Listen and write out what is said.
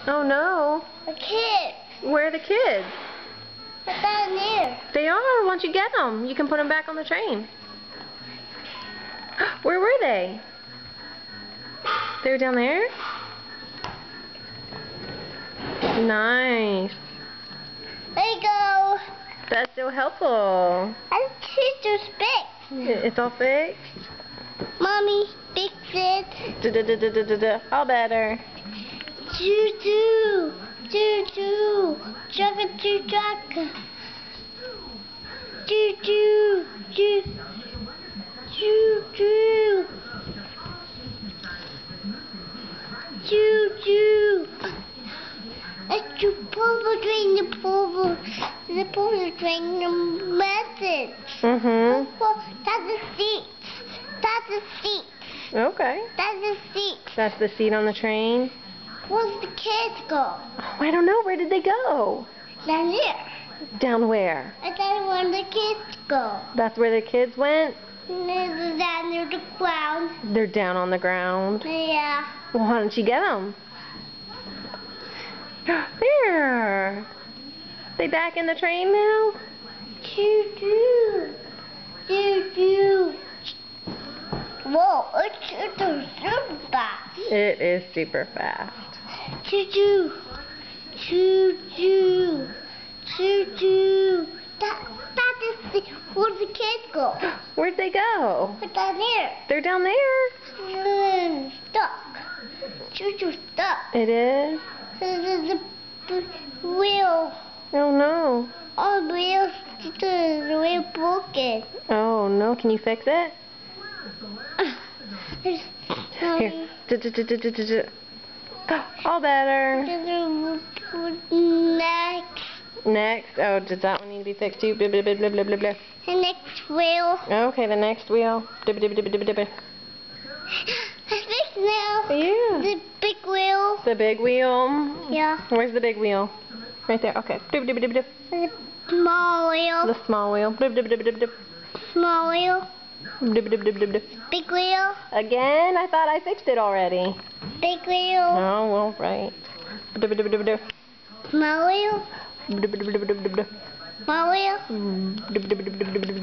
Oh no. The kids. Where are the kids? They're down there. They are. Why don't you get them? You can put them back on the train. Where were they? They were down there? Nice. There you go. That's so helpful. And teacher's fixed. It's all fixed? Mommy, fix it. All better. Choo-choo. Choo-choo. Chugga-choo-chugga. Choo-choo. Choo. Choo-choo. Choo-choo. It's your purple train, the purple train, the message. That's the seats. That's the seats. Okay. That's the seats. That's the seat on the train? Where's the kids go? Oh, I don't know. Where did they go? Down here. Down where? I thought where the kids go. That's where the kids went? They're down near the ground. They're down on the ground. Yeah. Well, why don't you get them? There. They back in the train now? Choo-choo. Choo-choo. Whoa, it's super fast. It is super fast. Choo-choo. Choo-choo. Choo-choo. That is the, where'd the kids go? Where'd they go? They're down there. They're down there. Stuck. Choo-choo stuck. It is? The wheel. Oh no. Oh, the wheel broken. Oh no. Can you fix it? There's Here. All better. next. Next. Oh, does that one need to be fixed too? Blah, blah, blah, blah, blah, blah, blah. The next wheel. Okay, the next wheel. Dibba, dibba, dibba, dibba, dibba. It's fixed now. Yeah. The big wheel. The big wheel. Yeah. Where's the big wheel? Right there. Okay. Dibba, dibba, dibba, dibba. The small wheel. The small wheel. Dibba, dibba, dibba, dibba, dibba. Small wheel. Dibba, dibba, dibba, dibba. Big wheel. Again? I thought I fixed it already. Big wheel. Oh, well, right. Dibba, dibba, dibba, dibba. Small wheel. Dibba, dibba, dibba, dibba, dibba. Small wheel. Dibba, dibba, dibba, dibba, dibba.